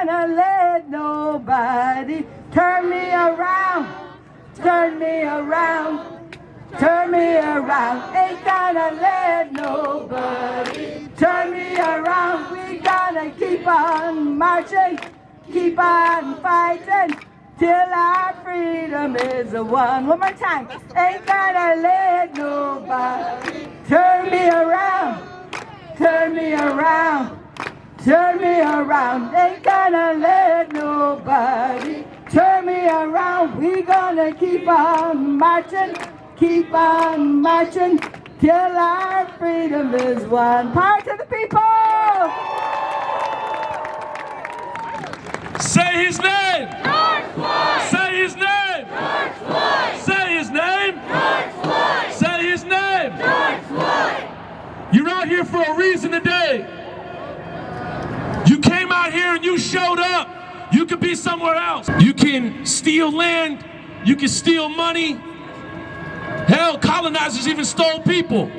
gonna let nobody turn me around, turn me around, turn me around. Ain't gonna let nobody turn me around. We gonna keep on marching, keep on fighting till our freedom is won. One more time. Ain't gonna let nobody turn me around, turn me around, turn me around. Ain't gonna let nobody turn me around. We gonna keep on marching till our freedom is won. Power to the people! Say his name! George Floyd! Say his name! George Floyd! Say his name! George Floyd! Say his name! George Floyd! You're out here for a reason today. You came out here and you showed up. You could be somewhere else. You can steal land. You can steal money. Hell, colonizers even stole people.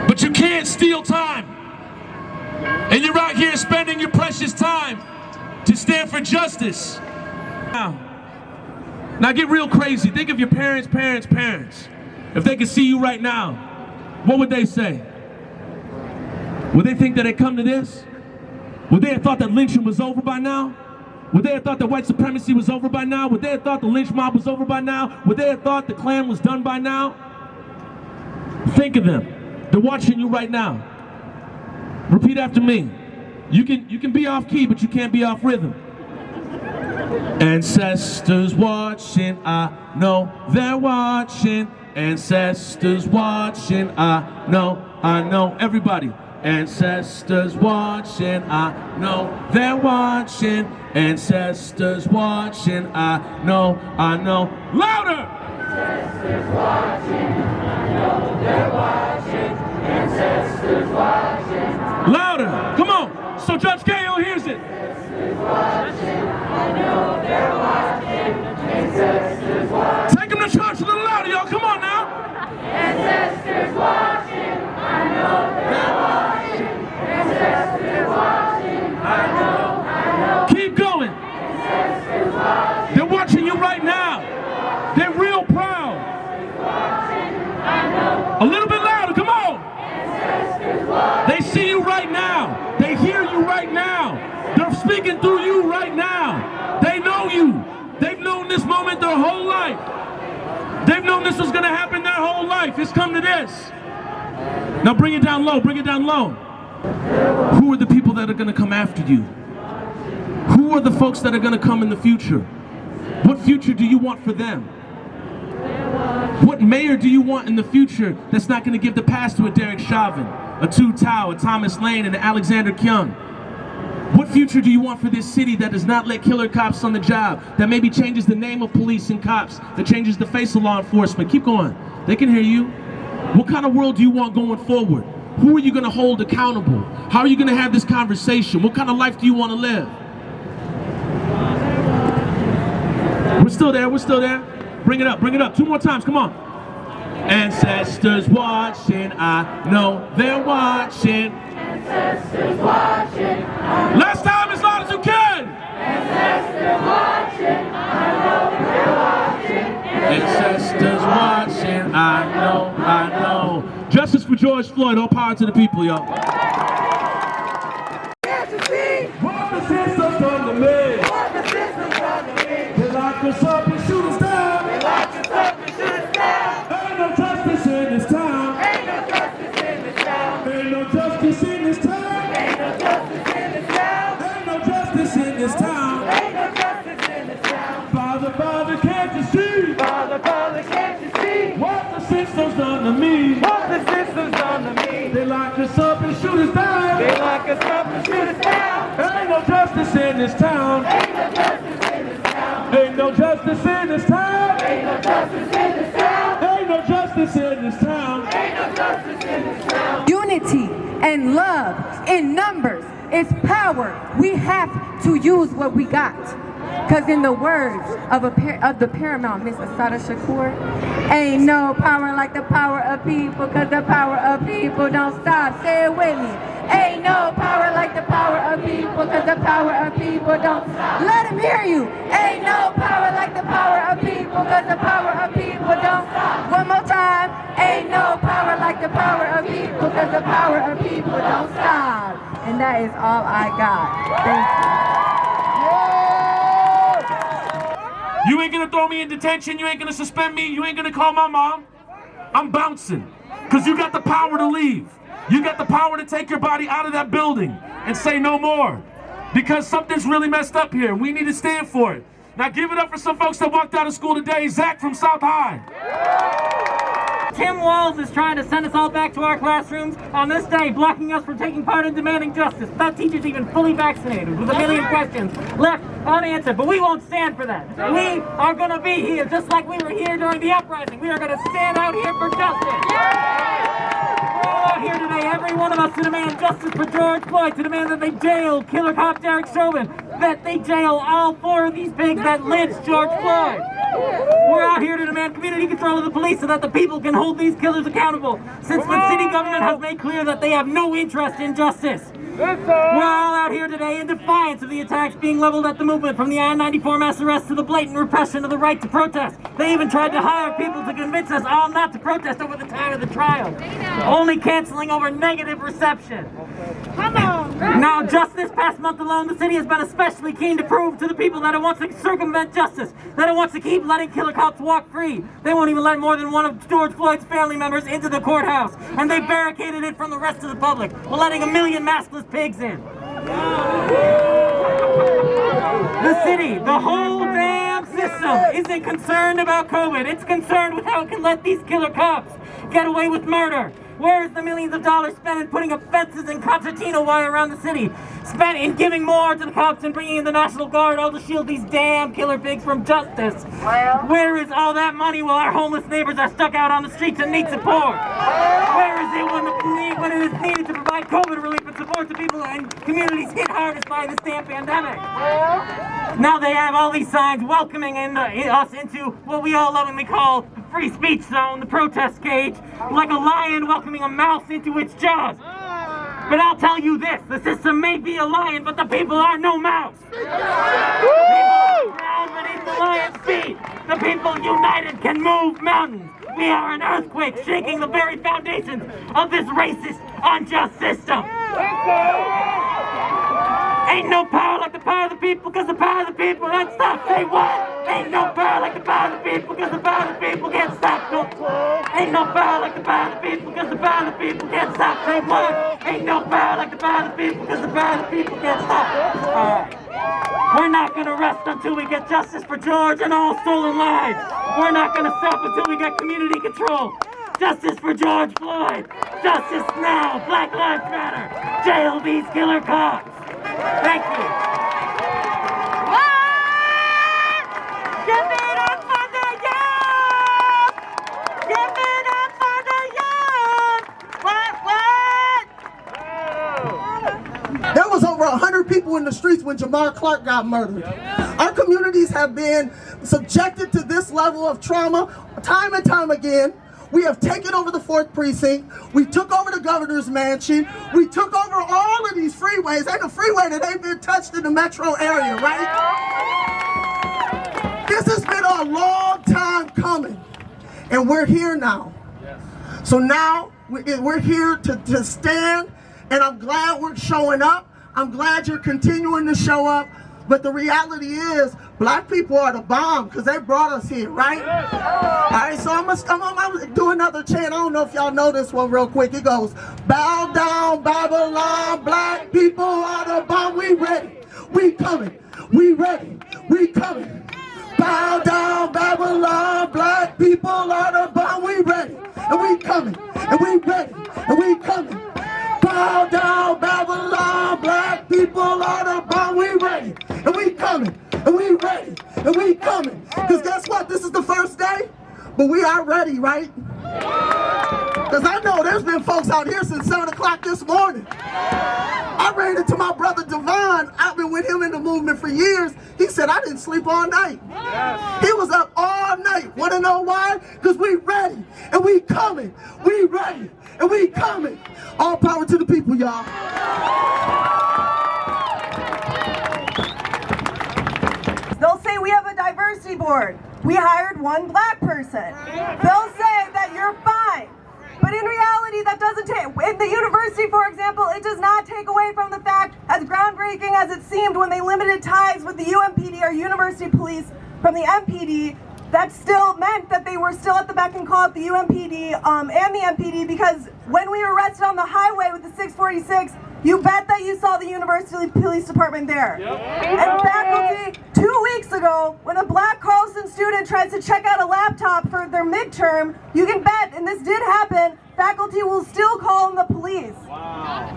But you can't steal time. And you're out here spending your precious time to stand for justice. Now get real crazy. Think of your parents. If they could see you right now, what would they say? Would they think that it come to this? Would they have thought that lynching was over by now? Would they have thought that white supremacy was over by now? Would they have thought the lynch mob was over by now? Would they have thought the Klan was done by now? Think of them. They're watching you right now. Repeat after me. You can be off key, but you can't be off rhythm. Ancestors watching, I know they're watching. Ancestors watching, I know. Everybody. Ancestors watching, I know they're watching. Ancestors watching, I know. Louder! Ancestors watching, I know they're watching. Ancestors watching. Louder! Come on! So Judge Cahill hears it. Ancestors watching, I know they're watching. Ancestors watching. Take them to church a little louder, y'all. Come on now. Ancestors watching, I know they're watching. Ancestors watching, I know. Keep going. Ancestors watching, They're watching you right now. They're real proud. I know. A little bit louder, come on. Ancestors watching. They see you right now. They hear you right now. They're speaking through you right now. They know you. They've known this moment their whole life. They've known this was going to happen their whole life. It's come to this. Now bring it down low. Bring it down low. Who are the people that are going to come after you? Who are the folks that are going to come in the future? What future do you want for them? What mayor do you want in the future that's not going to give the pass to a Derek Chauvin, a Tu Tao, a Thomas Lane, and an Alexander Kyung? What future do you want for this city that does not let killer cops on the job, that maybe changes the name of police and cops, that changes the face of law enforcement? Keep going. They can hear you. What kind of world do you want going forward? Who are you going to hold accountable? How are you going to have this conversation? What kind of life do you want to live? We're still there. We're still there. Bring it up. Bring it up. 2 more times. Come on. Ancestors watching. I know they're watching. Ancestors watching. Last time, as loud as you can. Ancestors watching. I know they're watching. Ancestors watching. I know. Justice for George Floyd. All power to the people, y'all. What What the system's done to me. the system's done to me. They lock us up and shoot us down. They lock us up and shoot us down. Ain't no justice in this town. Ain't no justice in this town. Ain't no justice in this town. Ain't no justice in this town. Ain't no justice in this town. Ain't no justice in this town. Father, can't you see Father, can't you see what the system's done to me? what the system's done to me? They lock us up and shoot us down. They lock us up and shoot us down. Ain't no justice in this town. Ain't no justice in this town. Ain't no justice in this town. Ain't no justice in this town. Ain't no justice in this town. Ain't no justice in this town. Unity and love in numbers is power. We have to use what we got. Because in the words of the paramount, Miss Asada Shakur, ain't no power like the power of people, because the power of people don't stop. Say it with me. Ain't no power like the power of people, cause the power of people don't stop. Let him hear you. Ain't no power like the power of people, cause the power of people don't stop. One more time. Ain't no power like the power of people, cause the power of people don't stop. And that is all I got. Thank you. You ain't gonna throw me in detention, you ain't gonna suspend me, you ain't gonna call my mom. I'm bouncing, because you got the power to leave. You got the power to take your body out of that building and say no more. Because something's really messed up here, and we need to stand for it. Now give it up for some folks that walked out of school today. Zach from South High. Tim Walz is trying to send us all back to our classrooms on this day, blocking us from taking part in demanding justice. That teacher's even fully vaccinated with a million questions left unanswered, but we won't stand for that. We are going to be here just like we were here during the uprising. We are going to stand out here for justice. We're all out here today, every one of us, to demand justice for George Floyd, to demand that they jail killer cop Derek Chauvin, that they jail all 4 of these pigs that lynched George Floyd. We're out here to demand community control of the police so that the people can hold these killers accountable, since the city government has made clear that they have no interest in justice. We're all out here today in defiance of the attacks being leveled at the movement, from the I-94 mass arrests to the blatant repression of the right to protest. They even tried to hire people to convince us all not to protest over the time of the trial, only canceling over negative reception. Come on! Now, just this past month alone, the city has been especially keen to prove to the people that it wants to circumvent justice, that it wants to keep letting killer cops walk free. They won't even let more than one of George Floyd's family members into the courthouse, and they barricaded it from the rest of the public, while letting a million maskless pigs in. The city, the whole damn system, isn't concerned about COVID. It's concerned with how it can let these killer cops get away with murder. Where's the millions of dollars spent in putting up fences and concertina wire around the city? Spent in giving more to the cops and bringing in the National Guard, all to shield these damn killer pigs from justice? Where is all that money while our homeless neighbors are stuck out on the streets and need support? Where is it when it is needed to provide COVID relief and support to people and communities hit hardest by this damn pandemic? Now they have all these signs welcoming us into what we all lovingly call the free speech zone, the protest cage, like a lion welcoming a mouse into its jaws. But I'll tell you this, the system may be a lion, but the people are no mouse. The people are ground beneath the lion's feet. The people united can move mountains. We are an earthquake shaking the very foundations of this racist, unjust system. Ain't no power like the power of the people, because the power of the people can't stop. Say what? Ain't no power like the power of the people, because the power of the people can't stop. Ain't no power like the power of the people, because the power of the people can't stop. Say what? Ain't no power like the power of the people, because the power of the people can't stop. Alright. We're not gonna rest until we get justice for George and all stolen lives. We're not gonna stop until we get community control. Justice for George Floyd. Justice now. Black Lives Matter. Jail these killer cops. Thank you. Give it up for the youth! Give it up for the youth! What? There was over 100 people in the streets when Jamar Clark got murdered. Our communities have been subjected to this level of trauma time and time again. We have taken over the 4th precinct. We took over the governor's mansion. We took over all of these freeways. Ain't a freeway that ain't been touched in the metro area, right? This has been a long time coming, and we're here now. So now we're here to stand, and I'm glad we're showing up. I'm glad you're continuing to show up. But the reality is, black people are the bomb, because they brought us here, right? All right, so I'm gonna do another chant. I don't know if y'all know this one real quick. It goes, bow down, Babylon, black people are the bomb. We ready, we coming, we ready, we coming. Bow down, Babylon, black people are the bomb. We ready, and we coming, and we ready, and we coming. Bow down, Babylon, black people are the bomb. We ready, and we coming, and we ready, and we coming. Because guess what? This is the first day, but we are ready, right? Because I know there's been folks out here since 7 o'clock this morning. I ran into my brother Devon. I've been with him in the movement for years. He said, I didn't sleep all night. He was up all night. Want to know why? Because we ready, and we coming. We ready, and we coming. All power to the people, y'all. They'll say we have a diversity board. We hired one black person. They'll say that you're fine. But in reality, that doesn't take, in the university, for example, it does not take away from the fact, as groundbreaking as it seemed when they limited ties with the UMPD or University Police from the MPD, that still meant that they were still at the beck and call of the UMPD and the MPD, because when we were arrested on the highway with the 646, you bet that you saw the University Police Department there. Yep. And faculty, 2 weeks ago, when a black Carlson student tries to check out a laptop for their midterm, you can bet, and this did happen, faculty will still call in the police. Wow.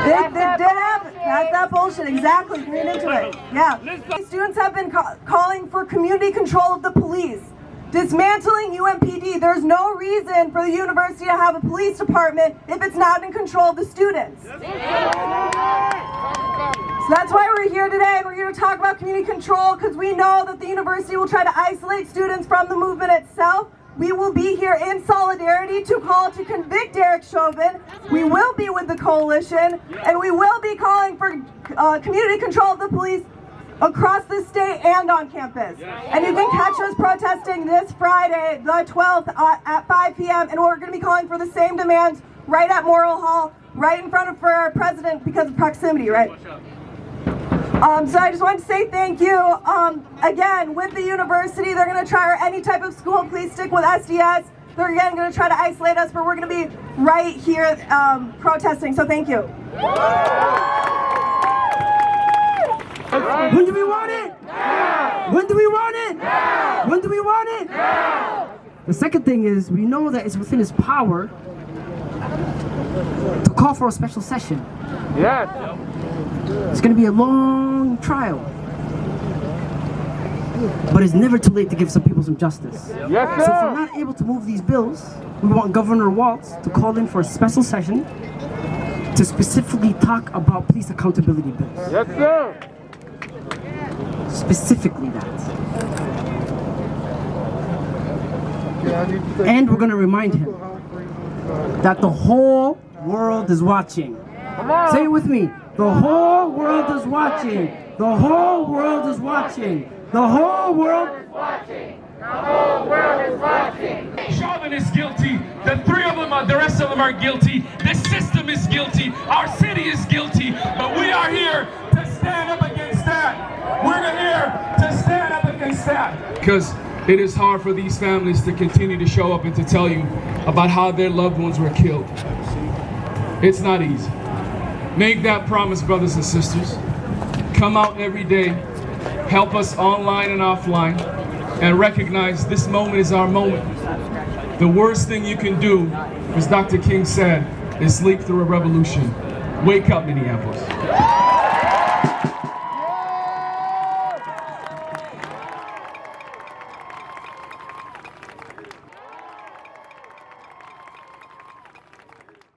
It did happen. That's that bullshit, exactly. Read into it. Yeah. Students have been calling for community control of the police. Dismantling UMPD, there's no reason for the university to have a police department if it's not in control of the students. So that's why we're here today, and we're here to talk about community control, because we know that the university will try to isolate students from the movement itself. We will be here in solidarity to call to convict Derek Chauvin. We will be with the coalition, and we will be calling for community control of the police across the state and on campus. And you can catch us protesting this Friday, the 12th at 5 p.m. and we're going to be calling for the same demands right at Morrill Hall, right in front of our president because of proximity, right? So I just wanted to say thank you. Again, with the university, they're going to try, or any type of school, please stick with SDS. They're again going to try to isolate us, but we're going to be right here protesting, so thank you. When do we want it? Now. When do we want it? Now. When do we want it? Now. The second thing is, we know that it's within his power to call for a special session. Yes. It's going to be a long trial. But it's never too late to give some people some justice. Yes, sir. So if we're not able to move these bills, we want Governor Walz to call in for a special session to specifically talk about police accountability bills. Yes, sir. Specifically that. And we're going to remind him that the whole world is watching. Say it with me. The whole world is watching. The whole world is watching. The whole world is watching. The whole world is watching. Chauvin is guilty. The rest of them are guilty. This system is guilty. Our city is guilty. But we are here to stand up against that. We're here to stand up against that. Because it is hard for these families to continue to show up and to tell you about how their loved ones were killed. It's not easy. Make that promise, brothers and sisters. Come out every day. Help us online and offline. And recognize this moment is our moment. The worst thing you can do, as Dr. King said, is sleep through a revolution. Wake up, Minneapolis.